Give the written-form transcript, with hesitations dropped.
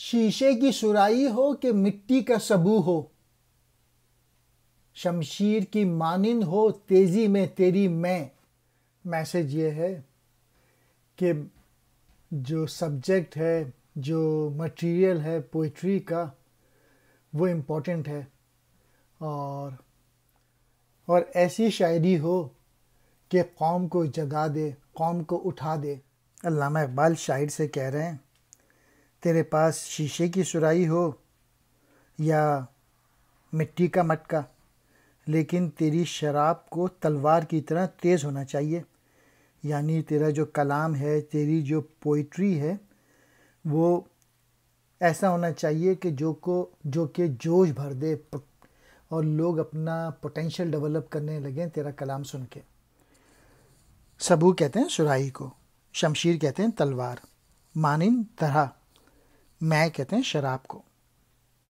شیشے کی سرائی ہو کہ مٹی کا سبو ہو، شمشیر کی مانند ہو تیزی میں تیری میں۔ میسج یہ ہے کہ جو سبجیکٹ ہے، جو مٹیریل ہے پوئٹری کا، وہ امپورٹنٹ ہے، اور ایسی شاعری ہو کہ قوم کو جگا دے، قوم کو اٹھا دے۔ علامہ اقبال شاعر سے کہہ رہے ہیں تیرے پاس شیشے کی سرائی ہو یا مٹی کا مٹکا، لیکن تیری شراب کو تلوار کی طرح تیز ہونا چاہیے۔ یعنی تیرا جو کلام ہے، تیری جو پوئٹری ہے، وہ ایسا ہونا چاہیے کہ جو کہ جوش بھر دے اور لوگ اپنا پوٹینشیل ڈیولپ کرنے لگیں تیرا کلام سن کے۔ سبو کہتے ہیں سرائی کو، شمشیر کہتے ہیں تلوار، مانند طرح، میں کہتے ہیں شراب کو۔